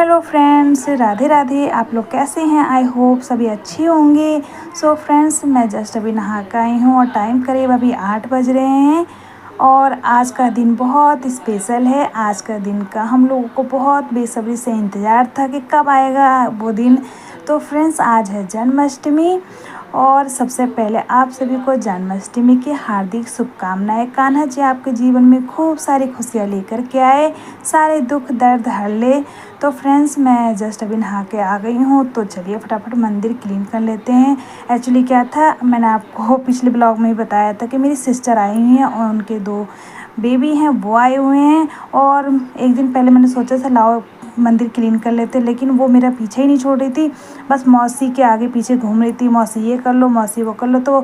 Hello friends, Radhe Radhe. आप लोग कैसे हैं? आई होप सभी अच्छे होंगे। सो फ्रेंड्स, मैं जस्ट अभी नहा कर आई हूँ और टाइम करीब अभी 8 बज रहे हैं। और आज का दिन बहुत स्पेशल है। आज का दिन का हम लोगों को बहुत बेसब्री से इंतज़ार था कि कब आएगा वो दिन। तो फ्रेंड्स, आज है जन्माष्टमी और सबसे पहले आप सभी को जन्माष्टमी की हार्दिक शुभकामनाएं। कान्हा जी आपके जीवन में खूब सारी खुशियाँ लेकर के आए, सारे दुख दर्द हर ले। तो फ्रेंड्स, मैं जस्ट अभी नहा के आ गई हूँ, तो चलिए फटाफट मंदिर क्लीन कर लेते हैं। एक्चुअली क्या था, मैंने आपको पिछले ब्लॉग में ही बताया था कि मेरी सिस्टर आई हुई हैं और उनके 2 बेबी हैं, वो आए हुए हैं। और एक दिन पहले मैंने सोचा था लाओ मंदिर क्लीन कर लेते, लेकिन वो मेरा पीछे ही नहीं छोड़ रही थी। बस मौसी के आगे पीछे घूम रही थी, मौसी ये कर लो, मौसी वो कर लो। तो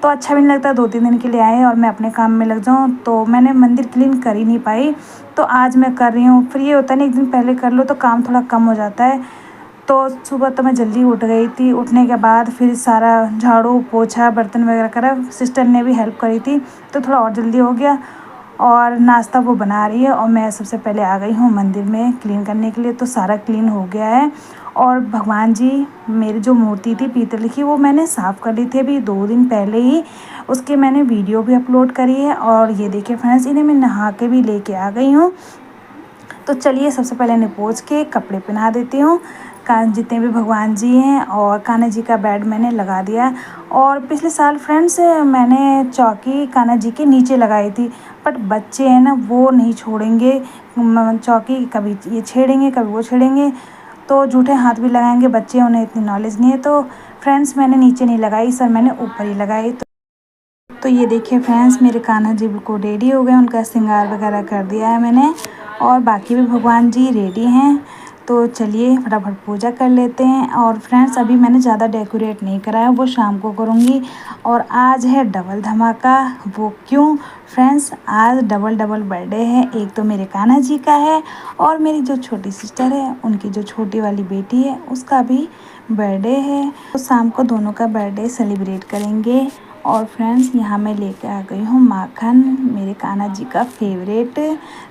अच्छा भी नहीं लगता 2-3 दिन के लिए आए और मैं अपने काम में लग जाऊँ, तो मैंने मंदिर क्लीन कर ही नहीं पाई। तो आज मैं कर रही हूँ। फिर ये होता नहीं, एक दिन पहले कर लो तो काम थोड़ा कम हो जाता है। तो सुबह तो मैं जल्दी उठ गई थी। उठने के बाद फिर सारा झाड़ू पोछा बर्तन वगैरह करा, सिस्टर ने भी हेल्प करी थी, तो थोड़ा और जल्दी हो गया। और नाश्ता वो बना रही है और मैं सबसे पहले आ गई हूँ मंदिर में क्लीन करने के लिए। तो सारा क्लीन हो गया है। और भगवान जी, मेरी जो मूर्ति थी पीतल की, वो मैंने साफ़ कर ली थी अभी 2 दिन पहले ही। उसके मैंने वीडियो भी अपलोड करी है। और ये देखिए फ्रेंड्स, इन्हें मैं नहा के भी लेके आ गई हूँ। तो चलिए सबसे पहले इन्हें पोंछ के कपड़े पहना देती हूँ। जितने भी भगवान जी हैं, और कान्हा जी का बेड मैंने लगा दिया। और पिछले साल फ्रेंड्स, मैंने चौकी कान्हा जी के नीचे लगाई थी, बट बच्चे हैं ना, वो नहीं छोड़ेंगे चौकी। कभी ये छेड़ेंगे, कभी वो छेड़ेंगे, तो झूठे हाथ भी लगाएंगे बच्चे, उन्हें इतनी नॉलेज नहीं है। तो फ्रेंड्स, मैंने नीचे नहीं लगाई सर, मैंने ऊपर ही लगाई। तो ये देखिए फ्रेंड्स, मेरे कान्हा जी बिल्कुल रेडी हो गए, उनका श्रृंगार वगैरह कर दिया है मैंने। और बाकी भी भगवान जी रेडी हैं। तो चलिए फटाफट पूजा कर लेते हैं। और फ्रेंड्स, अभी मैंने ज़्यादा डेकोरेट नहीं करा है, वो शाम को करूँगी। और आज है डबल धमाका। वो क्यों फ्रेंड्स? आज डबल बर्थडे है। एक तो मेरे कान्हा जी का है, और मेरी जो छोटी सिस्टर है, उनकी जो छोटी वाली बेटी है, उसका भी बर्थडे है। तो शाम को दोनों का बर्थडे सेलिब्रेट करेंगे। और फ्रेंड्स, यहाँ मैं लेकर आ गई हूँ माखन, मेरे कान्हा जी का फेवरेट।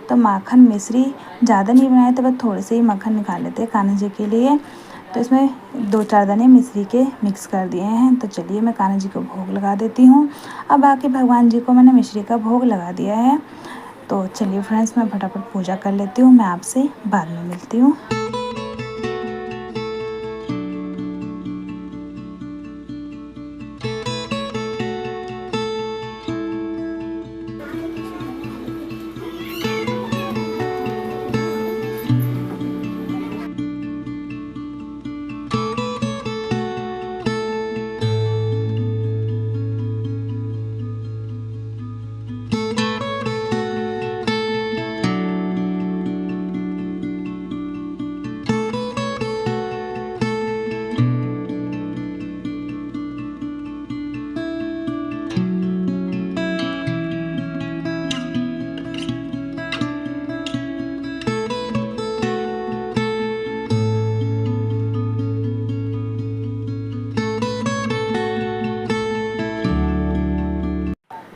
तो माखन मिश्री ज़्यादा नहीं बनाए थे, बस थोड़े से ही मक्खन निकाल लेते हैं कान्हा जी के लिए। तो इसमें 2-4 दाने मिश्री के मिक्स कर दिए हैं। तो चलिए मैं कान्हा जी को भोग लगा देती हूँ। अब बाकी भगवान जी को मैंने मिश्री का भोग लगा दिया है। तो चलिए फ्रेंड्स, मैं फटाफट पूजा कर लेती हूँ। मैं आपसे बाद में मिलती हूँ।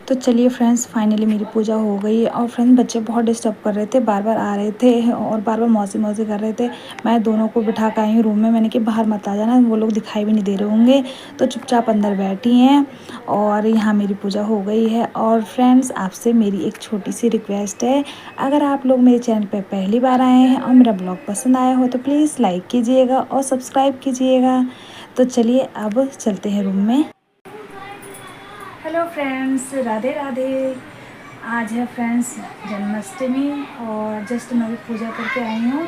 तो चलिए फ्रेंड्स, फाइनली मेरी पूजा हो गई। और फ्रेंड्स, बच्चे बहुत डिस्टर्ब कर रहे थे, बार बार आ रहे थे और बार बार मौसी मौसी कर रहे थे। मैं दोनों को बिठा कर आई हूँ रूम में। मैंने कि बाहर मत आ जाना, वो लोग दिखाई भी नहीं दे रहे होंगे। तो चुपचाप अंदर बैठी हैं। और यहाँ मेरी पूजा हो गई है। और फ्रेंड्स, आपसे मेरी एक छोटी सी रिक्वेस्ट है, अगर आप लोग मेरे चैनल पर पहली बार आए हैं और मेरा ब्लॉग पसंद आया हो, तो प्लीज़ लाइक कीजिएगा और सब्सक्राइब कीजिएगा। तो चलिए अब चलते हैं रूम में। Hello friends, Radhe Radhe. आज है फ्रेंड्स जन्माष्टमी, और जस्ट मैं भी पूजा करके आई हूँ।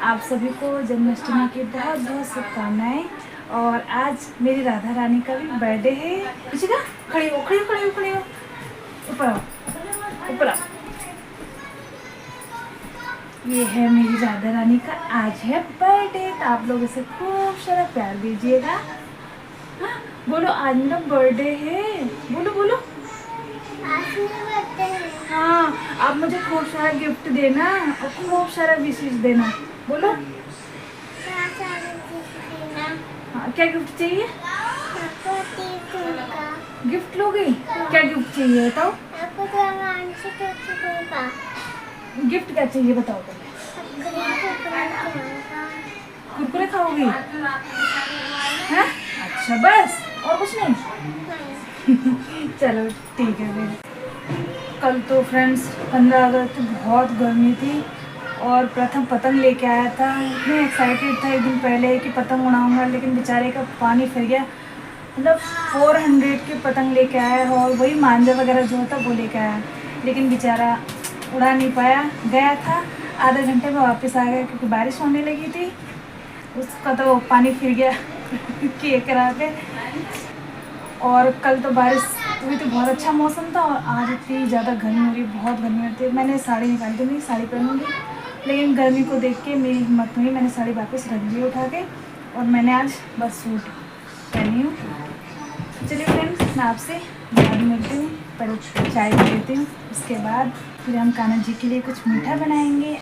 आप सभी को जन्माष्टमी की बहुत बहुत शुभकामनाएं। और आज मेरी राधा रानी का भी बर्थडे है। इशिका, खड़ी हो, खड़ी हो, खड़ी हो, खड़ी हो, ऊपर आओ, ऊपर आओ। ये है मेरी राधा रानी का आज है बर्थडे। तो आप लोग इसे खूब सारा प्यार दीजिएगा। हाँ, बोलो आज मेरा बर्थडे है। बोलो बोलो। आज मेरा बर्थडे है। हाँ, आप मुझे खूब सारा गिफ्ट देना और खूब सारा विशेष देना। बोलो। हाँ, क्या गिफ्ट चाहिए? गिफ्ट लोगे? क्या गिफ्ट चाहिए बताओ? गिफ्ट क्या चाहिए बताओ पहले। खाओगी? हैं? अच्छा बस, और कुछ नहीं? चलो ठीक है फिर। कल तो फ्रेंड्स 15 अगस्त बहुत गर्मी थी और प्रथम पतंग लेके आया था। इतने एक्साइटेड था एक दिन पहले कि पतंग उड़ाऊंगा, लेकिन बेचारे का पानी फिर गया। मतलब 400 की पतंग लेके आया और वही मांझा वगैरह जो होता वो लेके आया, लेकिन बेचारा उड़ा नहीं पाया। गया था आधे घंटे में वापस आ गया क्योंकि बारिश होने लगी थी, उसका तो पानी फिर गया केक करा के। और कल तो बारिश हुई तो बहुत अच्छा मौसम था, और आज इतनी ज़्यादा गर्मी हो रही, बहुत गर्मी होती है। मैंने साड़ी निकाली थी, मेरी साड़ी पहनूंगी, लेकिन गर्मी को देख के मेरी हिम्मत हुई, मैंने साड़ी वापस रख दी उठा के, और मैंने आज बस सूट पहनी हूँ। चलिए फ्रेंड्स, मैं आपसे बाद में मिलती हूँ, पहले चाय पी लेती हूँ, उसके बाद फिर हम कान्हा जी के लिए कुछ मीठा बनाएंगे।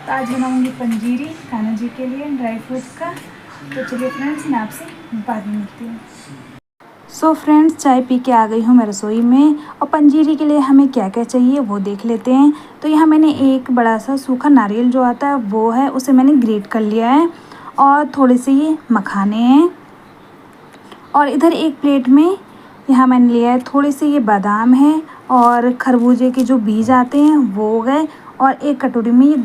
तो आज बनाऊँगी पंजीरी कान्हा जी के लिए ड्राई फ्रूट्स का। तो चलिए फ्रेंड्स, मैं आपसे बाद में मिलती हूँ। सो फ्रेंड्स, चाय पी के आ गई हूँ मैं रसोई में, और पंजीरी के लिए हमें क्या क्या चाहिए वो देख लेते हैं। तो यहाँ मैंने एक बड़ा सा सूखा नारियल जो आता है वो है, उसे मैंने ग्रेट कर लिया है, और थोड़े से ये मखाने हैं, और इधर एक प्लेट में यहाँ मैंने लिया है थोड़े से ये बादाम है, और खरबूजे के जो बीज आते हैं वो हो गए, और एक कटोरी में ये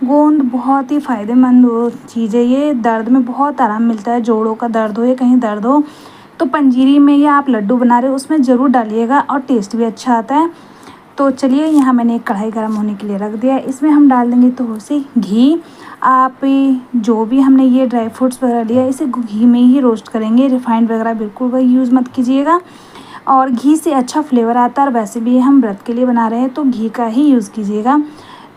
गोंद बहुत ही फ़ायदेमंद चीज़ है, ये दर्द में बहुत आराम मिलता है, जोड़ों का दर्द हो या कहीं दर्द हो तो पंजीरी में या आप लड्डू बना रहे हो उसमें ज़रूर डालिएगा, और टेस्ट भी अच्छा आता है। तो चलिए, यहाँ मैंने एक कढ़ाई गर्म होने के लिए रख दिया है, इसमें हम डाल देंगे थोड़ी सी घी। आप जो भी हमने ये ड्राई फ्रूट्स वगैरह लिया इसे घी में ही रोस्ट करेंगे, रिफाइंड वगैरह बिल्कुल वही यूज़ मत कीजिएगा, और घी से अच्छा फ्लेवर आता है, और वैसे भी हम व्रत के लिए बना रहे हैं तो घी का ही यूज़ कीजिएगा।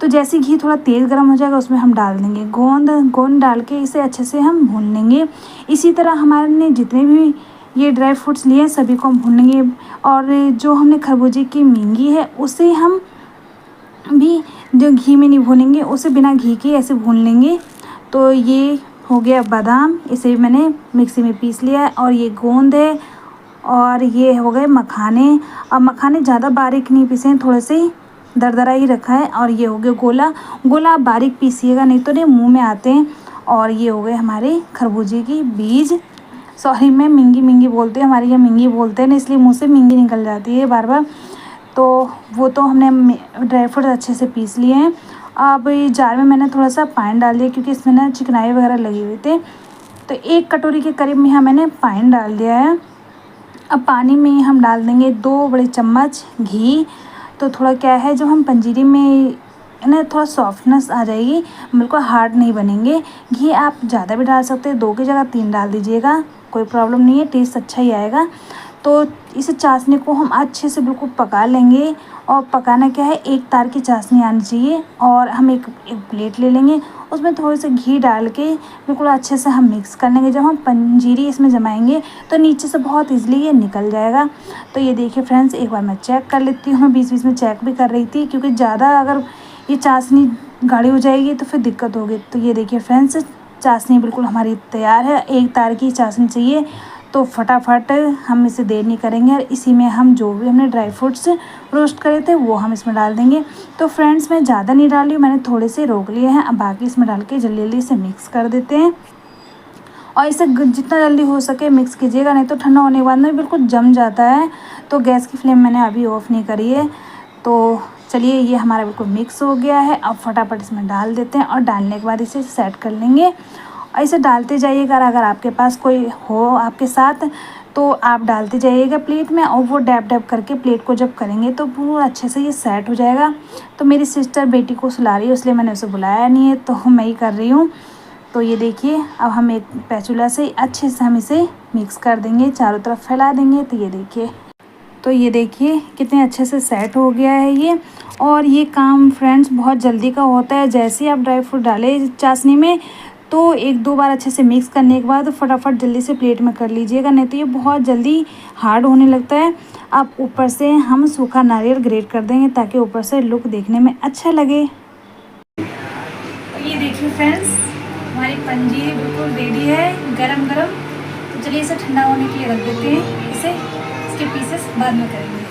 तो जैसे घी थोड़ा तेज़ गर्म हो जाएगा उसमें हम डाल देंगे गोंद डाल के इसे अच्छे से हम भून लेंगे। इसी तरह हमारे ने जितने भी ये ड्राई फ्रूट्स लिए हैं सभी को हम भून लेंगे, और जो हमने खरबूजे की मूंगी है उसे हम भी जो घी में नहीं भूनेंगे, उसे बिना घी के ऐसे भून लेंगे। तो ये हो गया बादाम, इसे मैंने मिक्सी में पीस लिया है, और ये गोंद है, और ये हो गए मखाने। अब मखाने ज़्यादा बारीक नहीं पीसे हैं, थोड़े से दरदरा ही रखा है। और ये हो गया गोला आप बारीक पीसिएगा नहीं तो ये मुँह में आते हैं। और ये हो गए हमारे खरबूजे की बीज, सॉरी मैं मिंगी बोलते हैं, हमारे यहाँ मिंगी बोलते हैं ना, इसलिए मुँह से मिंगी निकल जाती है बार बार। तो वो तो हमने ड्राई फ्रूट अच्छे से पीस लिए हैं। अब ये जार में मैंने थोड़ा सा पानी डाल दिया क्योंकि इसमें ना चिकनाई वगैरह लगे हुए थे, तो 1 कटोरी के करीब में यहाँ मैंने पानी डाल दिया है। अब पानी में हम डाल देंगे 2 बड़े चम्मच घी। तो थोड़ा क्या है, जब हम पंजीरी में ना थोड़ा सॉफ्टनेस आ जाएगी, बिल्कुल हार्ड नहीं बनेंगे। घी आप ज़्यादा भी डाल सकते हैं, 2 की जगह 3 डाल दीजिएगा, कोई प्रॉब्लम नहीं है, टेस्ट अच्छा ही आएगा। तो इस चाशनी को हम अच्छे से बिल्कुल पका लेंगे, और पकाना क्या है, एक तार की चाशनी आनी चाहिए। और हम एक प्लेट ले लेंगे, उसमें थोड़े से घी डाल के बिल्कुल अच्छे से हम मिक्स कर लेंगे। जब हम पंजीरी इसमें जमाएंगे तो नीचे से बहुत ईजिली ये निकल जाएगा। तो ये देखिए फ्रेंड्स, एक बार मैं चेक कर लेती हूँ, मैं बीच बीच में चेक भी कर रही थी क्योंकि ज़्यादा अगर ये चाशनी गाढ़ी हो जाएगी तो फिर दिक्कत होगी। तो ये देखिए फ्रेंड्स, चाशनी बिल्कुल हमारी तैयार है, एक तार की चाशनी चाहिए। तो फटाफट हम इसे देर नहीं करेंगे, और इसी में हम जो भी हमने ड्राई फ्रूट्स रोस्ट करे थे वो हम इसमें डाल देंगे। तो फ्रेंड्स, मैं ज़्यादा नहीं डाल रही हूँ, मैंने थोड़े से रोक लिए हैं, अब बाकी इसमें डाल के जल्दी जल्दी इसे मिक्स कर देते हैं। और इसे जितना जल्दी हो सके मिक्स कीजिएगा, नहीं तो ठंडा होने के बाद में बिल्कुल जम जाता है। तो गैस की फ्लेम मैंने अभी ऑफ़ नहीं करी है। तो चलिए, ये हमारा बिल्कुल मिक्स हो गया है। अब फटाफट इसमें डाल देते हैं, और डालने के बाद इसे सेट कर लेंगे। और इसे डालते जाइएगा, अगर आपके पास कोई हो आपके साथ तो आप डालते जाइएगा प्लेट में, और वो डैब डैब करके प्लेट को जब करेंगे तो पूरा अच्छे से ये सेट हो जाएगा। तो मेरी सिस्टर बेटी को सुला रही है, इसलिए मैंने उसे बुलाया नहीं है, तो मैं ही कर रही हूँ। तो ये देखिए, अब हम एक पैचूला से अच्छे से हम इसे मिक्स कर देंगे, चारों तरफ फैला देंगे। तो ये देखिए कितने अच्छे से सेट हो गया है ये। और ये काम फ्रेंड्स बहुत जल्दी का होता है, जैसे ही आप ड्राई फ्रूट डालें चाशनी में तो 1-2 बार अच्छे से मिक्स करने के बाद फटाफट जल्दी से प्लेट में कर लीजिएगा, नहीं तो ये बहुत जल्दी हार्ड होने लगता है। अब ऊपर से हम सूखा नारियल ग्रेट कर देंगे ताकि ऊपर से लुक देखने में अच्छा लगे। ये देखिए फ्रेंड्स, हमारी पंजीरी बिल्कुल रेडी है, गरम गरम। तो चलिए इसे ठंडा होने के लिए रख देते हैं, इसके पीसेस बाद में करेंगे।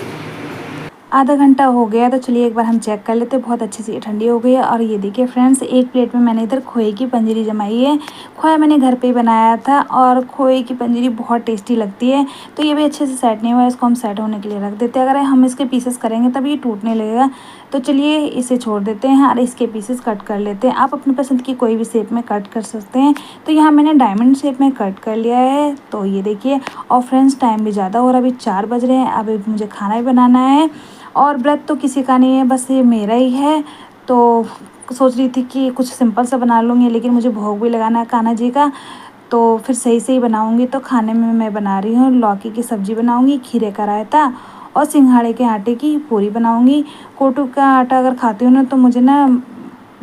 आधा घंटा हो गया, तो चलिए एक बार हम चेक कर लेते हैं। बहुत अच्छे से ये ठंडी हो गई है। और ये देखिए फ्रेंड्स, एक प्लेट में मैंने इधर खोए की पंजीरी जमाई है। खोया मैंने घर पे ही बनाया था और खोए की पंजीरी बहुत टेस्टी लगती है। तो ये भी अच्छे से सेट नहीं हुआ है, इसको हम सेट होने के लिए रख देते हैं। अगर हम इसके पीसेस करेंगे तब ये टूटने लगेगा, तो चलिए इसे छोड़ देते हैं और इसके पीसेस कट कर लेते हैं। आप अपनी पसंद की कोई भी शेप में कट कर सकते हैं। तो यहाँ मैंने डायमंड शेप में कट कर लिया है। तो ये देखिए, और फ्रेंड्स टाइम भी ज़्यादा हो रहा है, अभी 4 बज रहे हैं। अभी मुझे खाना भी बनाना है और व्रत तो किसी का नहीं है, बस ये मेरा ही है। तो सोच रही थी कि कुछ सिंपल सा बना लूँगी, लेकिन मुझे भोग भी लगाना है कान्हा जी का, तो फिर सही से ही बनाऊँगी। तो खाने में मैं बना रही हूँ लौकी की सब्ज़ी बनाऊँगी, खीरे का रायता और सिंघाड़े के आटे की पूरी बनाऊँगी। कोटू का आटा अगर खाती हूँ ना तो मुझे ना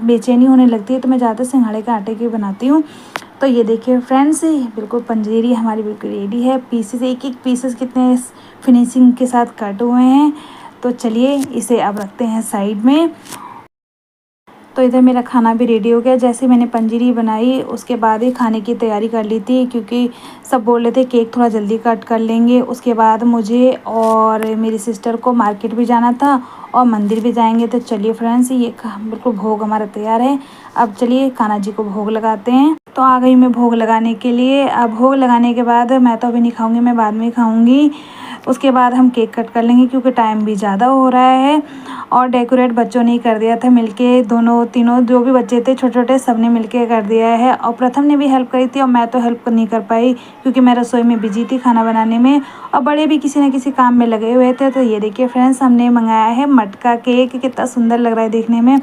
बेचैनी होने लगती है, तो मैं ज़्यादा सिंघाड़े के आटे की बनाती हूँ। तो ये देखिए फ्रेंड्स, बिल्कुल पंजीरी हमारी बिल्कुल रेडी है। पीसेस एक एक पीसेस कितने फिनिशिंग के साथ कट हुए हैं। तो चलिए इसे अब रखते हैं साइड में। तो इधर मेरा खाना भी रेडी हो गया। जैसे मैंने पंजीरी बनाई उसके बाद ही खाने की तैयारी कर ली थी, क्योंकि सब बोल रहे थे केक थोड़ा जल्दी कट कर लेंगे। उसके बाद मुझे और मेरी सिस्टर को मार्केट भी जाना था और मंदिर भी जाएंगे। तो चलिए फ्रेंड्स, ये बिल्कुल भोग हमारा तैयार है। अब चलिए कान्हा जी को भोग लगाते हैं। तो आ गई मैं भोग लगाने के लिए। अब भोग लगाने के बाद मैं तो अभी नहीं खाऊंगी, मैं बाद में खाऊंगी। उसके बाद हम केक कट कर लेंगे, क्योंकि टाइम भी ज़्यादा हो रहा है। और डेकोरेट बच्चों ने ही कर दिया था मिलके, दोनों तीनों जो भी बच्चे थे छोटे छोटे, सब ने मिलके कर दिया है। और प्रथम ने भी हेल्प करी थी और मैं तो हेल्प नहीं कर पाई, क्योंकि मैं रसोई में बिजी थी खाना बनाने में। और बड़े भी किसी न किसी काम में लगे हुए थे। तो ये देखिए फ्रेंड्स, हमने मंगाया है मटका केक, कितना सुंदर लग रहा है देखने में।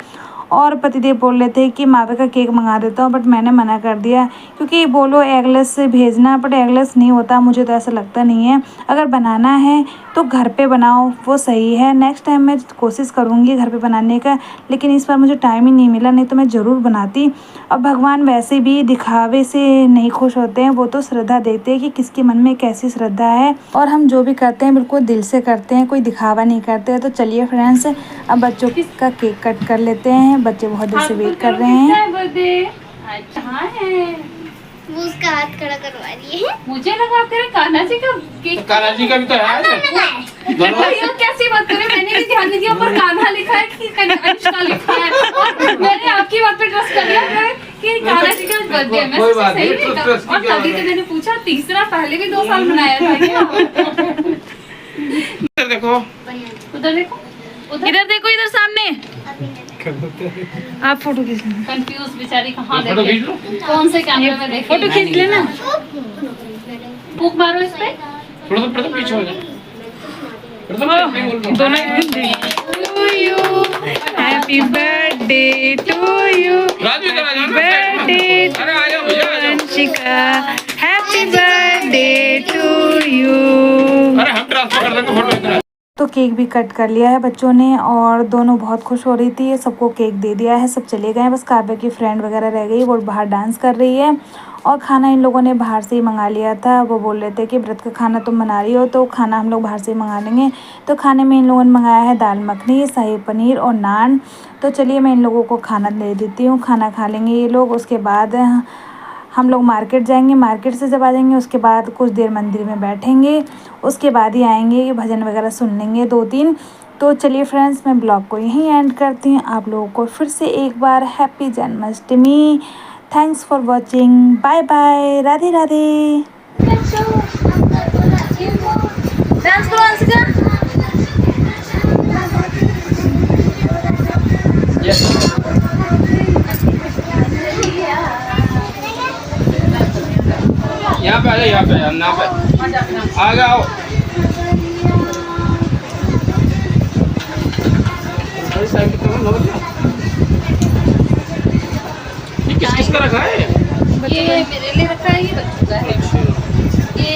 और पतिदेव बोल रहे थे कि मावे का केक मंगा देता हूँ, बट मैंने मना कर दिया, क्योंकि बोलो एगलेस से भेजना, बट एगलेस नहीं होता, मुझे तो ऐसा लगता नहीं है। अगर बनाना है तो घर पे बनाओ, वो सही है। नेक्स्ट टाइम मैं कोशिश करूँगी घर पे बनाने का, लेकिन इस बार मुझे टाइम ही नहीं मिला, नहीं तो मैं ज़रूर बनाती। अब भगवान वैसे भी दिखावे से नहीं खुश होते हैं, वो तो श्रद्धा देते हैं कि किसके मन में कैसी श्रद्धा है। और हम जो भी करते हैं बिल्कुल दिल से करते हैं, कोई दिखावा नहीं करते हैं। तो चलिए फ्रेंड्स, अब बच्चों का केक कट कर लेते हैं। बच्चे बहुत देर से वेट कर रहे हैं। वो उसका हाथ खड़ा करवा रही है। मुझे लगा आप कह रहे कान्हा जी का केक। तो कान्हा जी का भी तो है। यार कैसी बात कर रहे हैं, मैंने भी ध्यान नहीं दिया, पर कान्हा लिखा है कि अनुष्का लिखा है, और मैंने आपकी बात पे ट्रस्ट कर लिया कि कान्हा जी का बर्थडे है। मैं सही नहीं था, और तभी तो मैंने पूछा। तीसरा पहले भी 2 साल मनाया था क्या? इधर देखो, उधर देखो, इधर देखो, इधर सामने। आप फोटो खींच लेना। कंफ्यूज बेचारी, कहाँ देखे, कौन से कैमरे में देखे। फोटो खींच लेना। फूक मारो इस पे। थोड़ा सा पीछे हो जाए। दोनों happy birthday to you, birthday Vanshika, happy birthday to you. अरे हम ट्रांसफर कर देंगे फोटो इधर। तो केक भी कट कर लिया है बच्चों ने, और दोनों बहुत खुश हो रही थी। सबको केक दे दिया है, सब चले गए हैं। बस काव्या की फ्रेंड वगैरह रह गई, वो बाहर डांस कर रही है। और खाना इन लोगों ने बाहर से ही मंगा लिया था। वो बोल रहे थे कि व्रत का खाना तुम बना रही हो, तो खाना हम लोग बाहर से ही मंगा लेंगे। तो खाने में इन लोगों ने मंगाया है दाल मखनी, शाही पनीर और नान। तो चलिए मैं इन लोगों को खाना दे देती हूँ, खाना खा लेंगे ये लोग। उसके बाद हम लोग मार्केट जाएंगे। मार्केट से जब आ जाएंगे उसके बाद कुछ देर मंदिर में बैठेंगे, उसके बाद ही आएंगे, भजन वगैरह सुन लेंगे 2-3। तो चलिए फ्रेंड्स, मैं ब्लॉग को यहीं एंड करती हूँ। आप लोगों को फिर से एक बार happy Janmashtami. Thanks for watching. Bye bye, Radhe Radhe. Dance करो अंशिका। यहाँ पे आ जाओ, यहाँ पे आ जाओ। ये किस किस का रखा है? ये मेरे लिए रखा है, ये बच्चों का है। ये